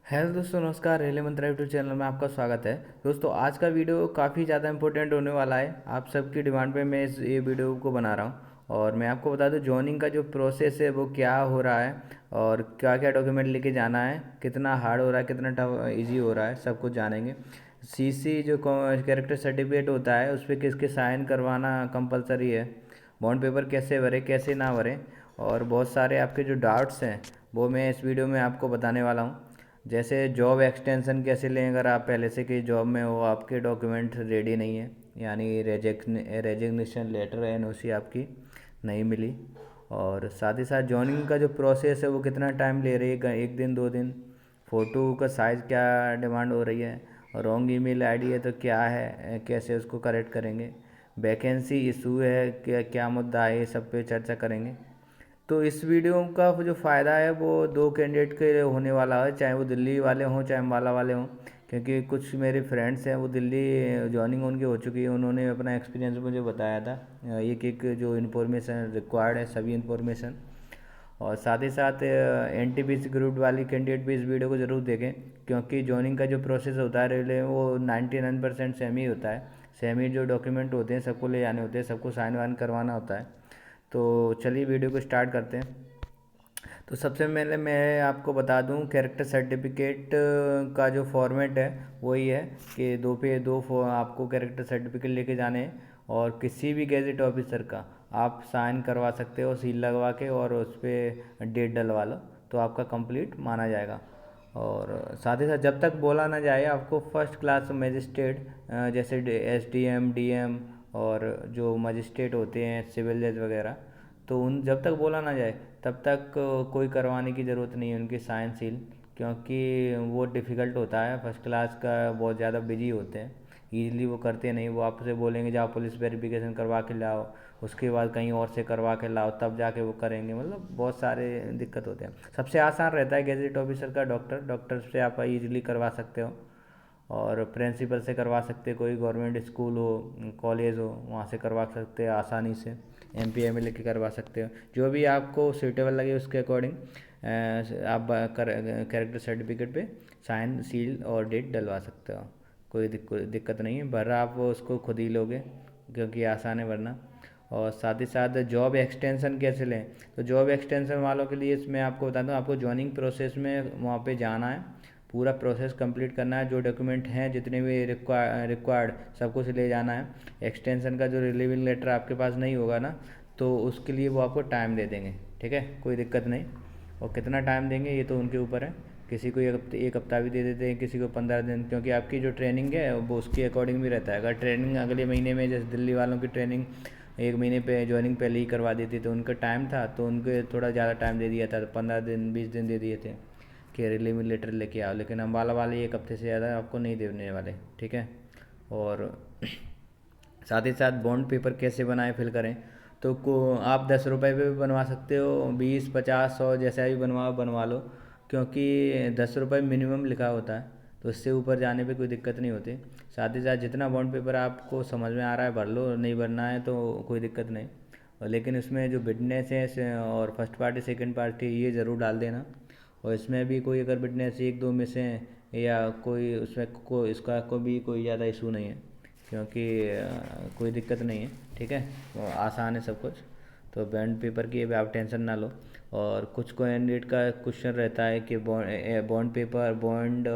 Hello दोस्तों, नमस्कार। Railway मंत्रा YouTube channel में आपका स्वागत है। दोस्तों, आज का वीडियो काफ़ी ज़्यादा इंपॉर्टेंट होने वाला है। आप सबकी डिमांड पे मैं ये वीडियो को बना रहा हूँ और मैं आपको बता दूँ जॉइनिंग का जो प्रोसेस है वो क्या हो रहा है और क्या क्या डॉक्यूमेंट लेके जाना है, कितना हार्ड हो रहा है, कितना टफ ईजी हो रहा है, सब कुछ जानेंगे। सीसी जो कैरेक्टर सर्टिफिकेट होता है उस पर किसके साइन करवाना कंपलसरी है, बॉन्ड पेपर कैसे भरे कैसे ना भरें, और बहुत सारे आपके जो डाउट्स हैं वो मैं इस वीडियो में आपको बताने वाला हूँ। जैसे जॉब एक्सटेंशन कैसे लें, अगर आप पहले से किसी जॉब में हो, आपके डॉक्यूमेंट रेडी नहीं है, यानी रेजिग्नेशन लेटर एनओसी आपकी नहीं मिली। और साथ ही साथ जॉइनिंग का जो प्रोसेस है वो कितना टाइम ले रही है, एक दिन 2 दिन। फ़ोटो का साइज़ क्या डिमांड हो रही है, और रॉन्ग ईमेल आईडी है तो क्या है, कैसे उसको करेक्ट करेंगे, वैकेंसी इशू है क्या क्या मुद्दा है, ये सब पे चर्चा करेंगे। तो इस वीडियो का जो फ़ायदा है वो दो कैंडिडेट के लिए होने वाला है, चाहे वो दिल्ली वाले हों चाहे अम्बाला वाले हों। क्योंकि कुछ मेरे फ्रेंड्स हैं वो दिल्ली जॉइनिंग उनकी हो चुकी है, उन्होंने अपना एक्सपीरियंस मुझे बताया था। एक एक जो इन्फॉर्मेशन रिक्वायर्ड है सभी इन्फॉर्मेशन। और साथ ही साथ एनटीपीसी ग्रुप वाली कैंडिडेट भी इस वीडियो को ज़रूर देखें, क्योंकि जॉइनिंग का जो प्रोसेस होता है रेलवे में वो 99% सेमी होता है। सेमी जो डॉक्यूमेंट होते हैं सबको ले जाने होते हैं, सबको साइन वाइन करवाना होता है। तो चलिए वीडियो को स्टार्ट करते हैं। तो सबसे पहले मैं आपको बता दूं, कैरेक्टर सर्टिफिकेट का जो फॉर्मेट है वही है कि आपको कैरेक्टर सर्टिफिकेट लेके जाने हैं, और किसी भी गैजेट ऑफिसर का आप साइन करवा सकते हो सील लगवा के, और उस पर डेट डलवा लो तो आपका कंप्लीट माना जाएगा। और साथ ही साथ जब तक बोला ना जाए आपको फर्स्ट क्लास मजिस्ट्रेट, जैसे एसडीएम डीएम और जो मजिस्ट्रेट होते हैं सिविल जज वगैरह, तो उन जब तक बोला ना जाए तब तक कोई करवाने की ज़रूरत नहीं है उनकी साइन सील। क्योंकि वो डिफ़िकल्ट होता है, फर्स्ट क्लास का बहुत ज़्यादा बिजी होते हैं, ईज़िली वो करते नहीं। वो आपसे बोलेंगे जाओ पुलिस वेरिफिकेशन करवा के लाओ, उसके बाद कहीं और से करवा के लाओ, तब जाके वो करेंगे। मतलब बहुत सारे दिक्कत होते हैं। सबसे आसान रहता है गैजेट ऑफिसर का डॉक्टर से आप ईज़िली करवा सकते हो, और प्रिंसिपल से करवा सकते हैं, कोई गवर्नमेंट स्कूल हो कॉलेज हो वहाँ से करवा सकते हैं आसानी से, एमपी एमएलए की करवा सकते हो। जो भी आपको सूटेबल लगे उसके अकॉर्डिंग आप कैरेक्टर सर्टिफिकेट पे साइन सील और डेट डलवा सकते हो। कोई दिक्कत नहीं है, भर आप उसको खुद ही लोगे क्योंकि आसान है भरना। और साथ ही साथ जॉब एक्सटेंशन कैसे लें, तो जॉब एक्सटेंशन वालों के लिए इसमें आपको बता दूँ, आपको जॉइनिंग प्रोसेस में वहाँ पे जाना है, पूरा प्रोसेस कंप्लीट करना है, जो डॉक्यूमेंट हैं जितने भी रिक्वायर्ड सब कुछ ले जाना है। एक्सटेंशन का जो रिलीविंग लेटर आपके पास नहीं होगा ना, तो उसके लिए वो आपको टाइम दे देंगे। ठीक है, कोई दिक्कत नहीं। और कितना टाइम देंगे ये तो उनके ऊपर है, किसी को एक हफ्ता भी दे देते हैं, किसी को 15 दिन, क्योंकि आपकी जो ट्रेनिंग है वो उसके अकॉर्डिंग भी रहता है। अगर ट्रेनिंग अगले महीने में, जैसे दिल्ली वालों की ट्रेनिंग 1 महीने पे ज्वाइनिंग पहले ही करवा दी थी, तो उनका टाइम था तो उनको थोड़ा ज़्यादा टाइम दे दिया था, तो 15 दिन 20 दिन दे दिए थे कि रिलीव लेटर लेके आओ। लेकिन अम्बाला वाले 1 हफ्ते से ज़्यादा आपको नहीं देने वाले। ठीक है। और साथ ही साथ बॉन्ड पेपर कैसे बनाए फिल करें, तो को आप 10 रुपये पे भी बनवा सकते हो, 20 50 100 जैसा भी बनवा लो। क्योंकि 10 रुपये मिनिमम लिखा होता है, तो इससे ऊपर जाने पे कोई दिक्कत नहीं होती। साथ ही साथ जितना बॉन्ड पेपर आपको समझ में आ रहा है भर लो, नहीं भरना है तो कोई दिक्कत नहीं। और लेकिन इसमें जो विटनेस है और फर्स्ट पार्टी सेकंड पार्टी ये ज़रूर डाल देना। और इसमें भी कोई अगर विटनेस एक दो में से या कोई उसमें इसका को भी कोई ज़्यादा इशू नहीं है, क्योंकि कोई दिक्कत नहीं है। ठीक है, वो आसान है सब कुछ। तो बॉन्ड पेपर की अब आप टेंशन ना लो। और कुछ कैंडिडेट का क्वेश्चन रहता है कि बॉन्ड पेपर बॉन्ड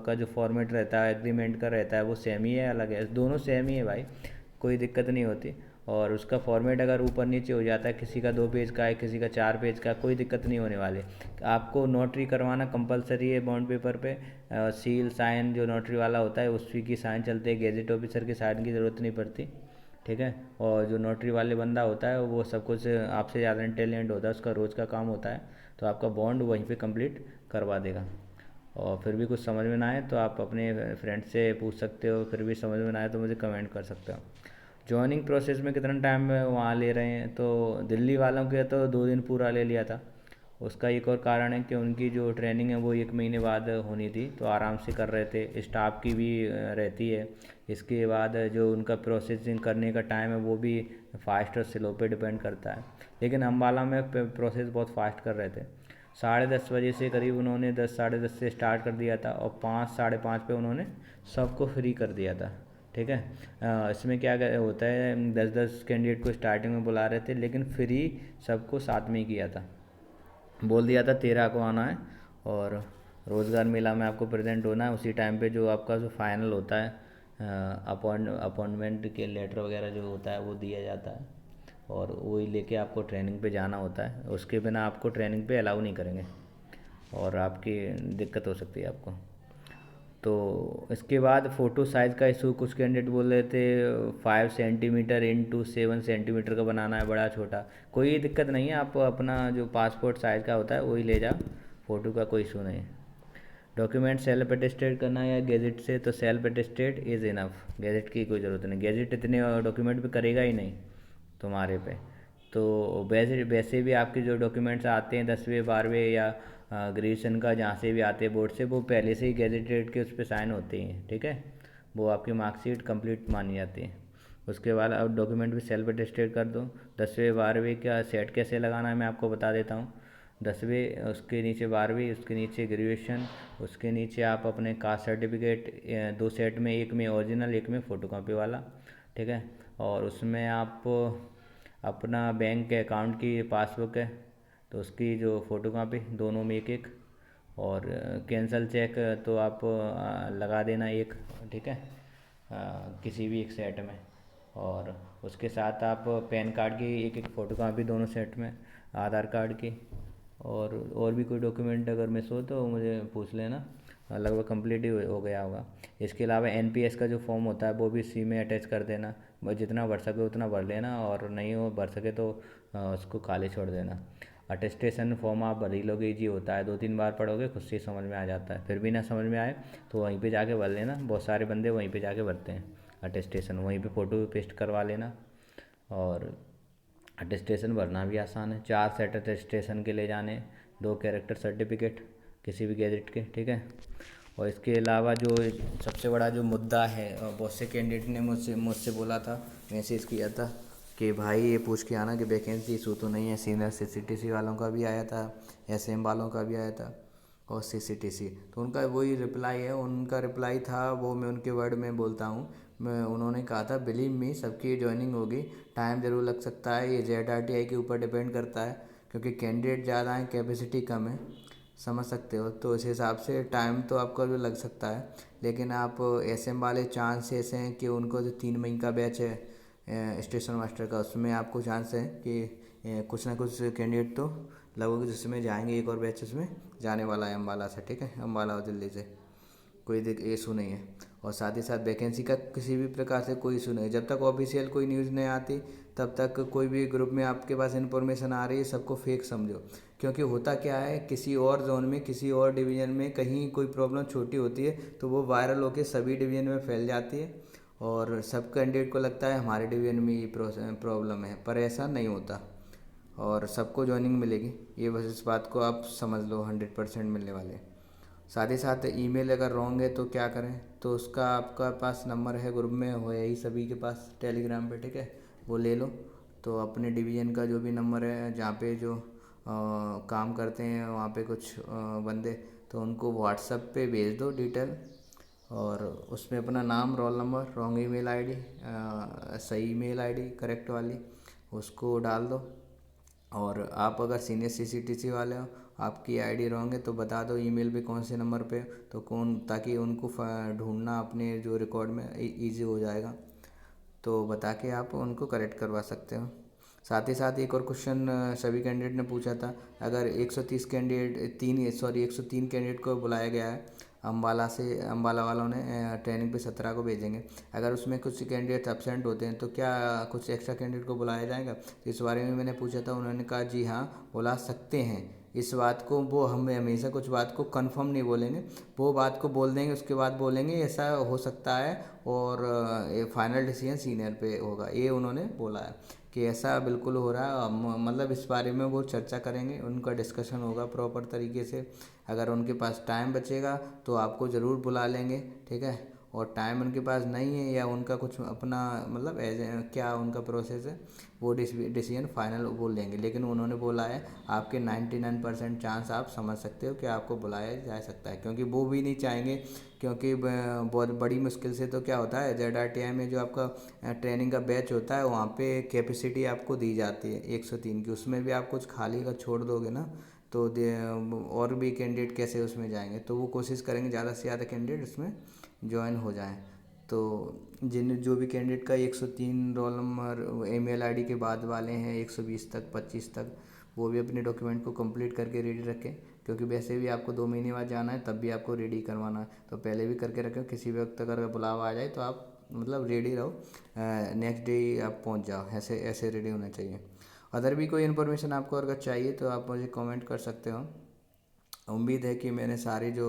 का जो फॉर्मेट रहता है एग्रीमेंट का रहता है वो सेम ही है अलग है, दोनों सेम ही है भाई, कोई दिक्कत नहीं होती। और उसका फॉर्मेट अगर ऊपर नीचे हो जाता है, किसी का 2 पेज का है किसी का 4 पेज का, कोई दिक्कत नहीं होने वाली। आपको नोटरी करवाना कंपलसरी है बॉन्ड पेपर पे। सील साइन जो नोटरी वाला होता है उसी की साइन चलते हैं, गेजेट ऑफिसर की साइन की ज़रूरत नहीं पड़ती। ठीक है। और जो नोटरी वाले बंदा होता है वो सब कुछ आपसे ज़्यादा इंटेलिजेंट होता है, उसका रोज़ का काम होता है, तो आपका बॉन्ड वहीं पे कंप्लीट करवा देगा। और फिर भी कुछ समझ में ना आए तो आप अपने फ्रेंड से पूछ सकते हो, फिर भी समझ में ना आए तो मुझे कमेंट कर सकते हो। जॉइनिंग प्रोसेस में कितना टाइम वहाँ ले रहे हैं, तो दिल्ली वालों के तो 2 दिन पूरा ले लिया था। उसका एक और कारण है कि उनकी जो ट्रेनिंग है वो 1 महीने बाद होनी थी, तो आराम से कर रहे थे, स्टाफ की भी रहती है। इसके बाद जो उनका प्रोसेसिंग करने का टाइम है वो भी फास्ट और स्लो पे डिपेंड करता है। लेकिन अम्बाला में प्रोसेस बहुत फास्ट कर रहे थे। 10:30 बजे से करीब उन्होंने 10 10:30 से स्टार्ट कर दिया था, और 5 5:30 पे उन्होंने सबको फ्री कर दिया था। ठीक है। इसमें क्या होता है, 10 कैंडिडेट को स्टार्टिंग में बुला रहे थे, लेकिन फ्री सबको साथ में ही किया था। बोल दिया था 13 को आना है, और रोज़गार मेला में आपको प्रेजेंट होना है। उसी टाइम पे जो आपका जो फाइनल होता है, अपॉइंटमेंट के लेटर वगैरह जो होता है वो दिया जाता है, और वही लेके आपको ट्रेनिंग पे जाना होता है। उसके बिना आपको ट्रेनिंग पे अलाउ नहीं करेंगे, और आपकी दिक्कत हो सकती है आपको। तो इसके बाद फ़ोटो साइज़ का इशू, कुछ कैंडिडेट बोल रहे थे 5 सेंटीमीटर इंटू 7 सेंटीमीटर का बनाना है, बड़ा छोटा। कोई दिक्कत नहीं है, आप अपना जो पासपोर्ट साइज़ का होता है वही ले जाओ, फ़ोटो का कोई इशू नहीं है। डॉक्यूमेंट सेल्फ अटेस्टेड करना है या गैजेट से, तो self attested is enough, gadget की कोई ज़रूरत नहीं। गैजेट इतने डॉक्यूमेंट पे करेगा ही नहीं तुम्हारे पे। तो वैसे वैसे भी आपके जो डॉक्यूमेंट्स आते हैं 10वीं 12वीं या ग्रेजुएशन का जहाँ से भी आते हैं बोर्ड से, वो पहले से ही गैजेटेड के उस पर साइन होते हैं। ठीक है, वो आपकी मार्कशीट कंप्लीट मानी जाती है। उसके बाद अब डॉक्यूमेंट भी सेल्फ अटेस्टेड कर दो। 10वीं 12वीं का सेट कैसे लगाना है मैं आपको बता देता हूँ। 10वीं, उसके नीचे 12वीं, उसके नीचे ग्रेजुएशन, उसके नीचे आप अपने कास्ट सर्टिफिकेट 2 सेट में, एक में ओरिजिनल एक में फ़ोटोकॉपी वाला। ठीक है, और उसमें आप अपना बैंक के अकाउंट की पासबुक है तो उसकी जो फ़ोटोकॉपी, दोनों में एक एक। और कैंसल चेक तो आप लगा देना एक। ठीक है, किसी भी एक सेट में। और उसके साथ आप पैन कार्ड की एक एक फ़ोटोकॉपी दोनों सेट में, आधार कार्ड की, और भी कोई डॉक्यूमेंट अगर मिस हो तो मुझे पूछ लेना। लगभग कंप्लीट ही हो गया होगा। इसके अलावा एनपीएस का जो फॉर्म होता है वो भी सी में अटैच कर देना। बस जितना भर सके उतना भर लेना, और नहीं हो भर सके तो उसको खाली छोड़ देना। अटेस्टेशन फॉर्म आप भर ही लोगे, ईजी होता है, 2 3 बार पढ़ोगे खुद से ही समझ में आ जाता है। फिर भी ना समझ में आए तो वहीं पे जाके भर लेना, बहुत सारे बंदे वहीं पे जाके भरते हैं अटेस्टेशन, वहीं पे फ़ोटो पेस्ट करवा लेना। और अटेस्टेशन भरना भी आसान है, 4 सेट अटेस्टेशन के ले जाने, 2 कैरेक्टर सर्टिफिकेट किसी भी गैजेट के। ठीक है, और इसके अलावा जो सबसे बड़ा जो मुद्दा है, बहुत से कैंडिडेट ने मुझसे बोला था, मैसेज किया था कि भाई ये पूछ के आना कि वैकेंसी इशू तो नहीं है। सीनियर सीसीटीसी वालों का भी आया था, एसएम वालों का भी आया था, और सीसीटीसी, तो उनका वही रिप्लाई है। उनका रिप्लाई था वो मैं उनके वर्ड में बोलता हूँ। मैं उन्होंने कहा था, बिलीव मी सबकी ज्वाइनिंग होगी, टाइम ज़रूर लग सकता है, ये ZRTI के ऊपर डिपेंड करता है, क्योंकि कैंडिडेट ज़्यादा हैं, कैपेसिटी कम है, समझ सकते हो। तो इस हिसाब से टाइम तो आपका भी लग सकता है, लेकिन आप एसएम वाले चांसेस हैं कि उनको जो 3 महीने का बैच है स्टेशन मास्टर का, उसमें आपको चांस है कि कुछ ना कुछ कैंडिडेट तो लगभग जिसमें जाएंगे, एक और बैच उसमें जाने वाला है अम्बाला से। ठीक है, अम्बाला और दिल्ली से कोई इशू नहीं है। और साथ ही साथ वैकेंसी का किसी भी प्रकार से कोई इशू नहीं है। जब तक ऑफिशियल कोई न्यूज़ नहीं आती तब तक कोई भी ग्रुप में आपके पास इन्फॉर्मेशन आ रही है सबको फेक समझो, क्योंकि होता क्या है, किसी और जोन में, किसी और डिवीज़न में कहीं कोई प्रॉब्लम छोटी होती है तो वो वायरल होकर सभी डिवीज़न में फैल जाती है, और सब कैंडिडेट को लगता है हमारे डिवीज़न में ये प्रॉब्लम है, पर ऐसा नहीं होता, और सबको ज्वाइनिंग मिलेगी। ये बस इस बात को आप समझ लो, 100% मिलने वाले। साथ ही साथ ईमेल अगर रॉन्ग है तो क्या करें, तो उसका आपका पास नंबर है, ग्रुप में हो यही सभी के पास टेलीग्राम पे। ठीक है, वो ले लो। तो अपने डिवीज़न का जो भी नंबर है, जहाँ पे जो काम करते हैं वहाँ पे कुछ बंदे, तो उनको व्हाट्सएप पे भेज दो डिटेल, और उसमें अपना नाम, roll number, wrong email ID, सही ईमेल आईडी करेक्ट वाली उसको डाल दो। और आप अगर सीनियर सीसीटीसी वाले हो, आपकी आईडी रॉन्ग है तो बता दो ईमेल पे कौन से नंबर पे, तो कौन, ताकि उनको ढूंढना अपने जो रिकॉर्ड में इजी हो जाएगा, तो बता के आप उनको करेक्ट करवा सकते हो। साथ ही साथ एक और क्वेश्चन सभी कैंडिडेट ने पूछा था, अगर 130 कैंडिडेट 103 कैंडिडेट को बुलाया गया है अम्बाला से, अम्बाला वालों ने ट्रेनिंग पे 17 को भेजेंगे, अगर उसमें कुछ कैंडिडेट एब्सेंट होते हैं तो क्या कुछ एक्स्ट्रा कैंडिडेट को बुलाया जाएगा? तो इस बारे में मैंने पूछा था, उन्होंने कहा जी हाँ बुला सकते हैं। इस बात को वो हमें हमेशा कुछ बात को कंफर्म नहीं बोलेंगे, वो बात को बोल देंगे उसके बाद बोलेंगे ऐसा हो सकता है, और ये फाइनल डिसीजन सीनियर पे होगा, ये उन्होंने बोला है कि ऐसा बिल्कुल हो रहा है। मतलब इस बारे में वो चर्चा करेंगे, उनका डिस्कशन होगा प्रॉपर तरीके से। अगर उनके पास टाइम बचेगा तो आपको ज़रूर बुला लेंगे। ठीक है, और टाइम उनके पास नहीं है या उनका कुछ अपना मतलब एज क्या उनका प्रोसेस है, वो डिसीजन फाइनल वो लेंगे। लेकिन उन्होंने बोला है आपके 99% चांस आप समझ सकते हो कि आपको बुलाया जा सकता है, क्योंकि वो भी नहीं चाहेंगे, क्योंकि बहुत बड़ी मुश्किल से तो क्या होता है ZRTI में जो आपका ट्रेनिंग का बैच होता है वहाँ पे कैपेसिटी आपको दी जाती है 103 की, उसमें भी आप कुछ खाली का छोड़ दोगे ना तो और भी कैंडिडेट कैसे उसमें जाएंगे। तो वो कोशिश करेंगे ज़्यादा से ज़्यादा कैंडिडेट उसमें ज्वाइन हो जाएं। तो जो भी कैंडिडेट का 103 रोल नंबर ईमेल आईडी के बाद वाले हैं 120 तक 25 तक, वो भी अपने डॉक्यूमेंट को कंप्लीट करके रेडी रखें, क्योंकि वैसे भी आपको 2 महीने बाद जाना है, तब भी आपको रेडी करवाना है। तो पहले भी करके रखें, किसी वक्त अगर बुलावा आ जाए तो आप मतलब रेडी रहो, नेक्स्ट डे ही आप पहुंच जाओ, ऐसे ऐसे रेडी होना चाहिए। अदर भी कोई इन्फॉर्मेशन आपको अगर चाहिए तो आप मुझे कमेंट कर सकते हो। उम्मीद है कि मैंने सारे जो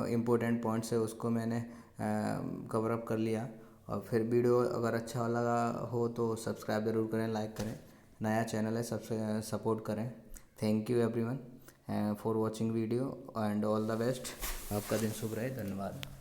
इम्पोर्टेंट पॉइंट्स है उसको मैंने कवर अप कर लिया। और फिर वीडियो अगर अच्छा लगा हो तो सब्सक्राइब ज़रूर करें, लाइक करें, नया चैनल है सबसे सपोर्ट करें। Thank you everyone for watching video and all the best. आपका दिन शुभ रहे, धन्यवाद।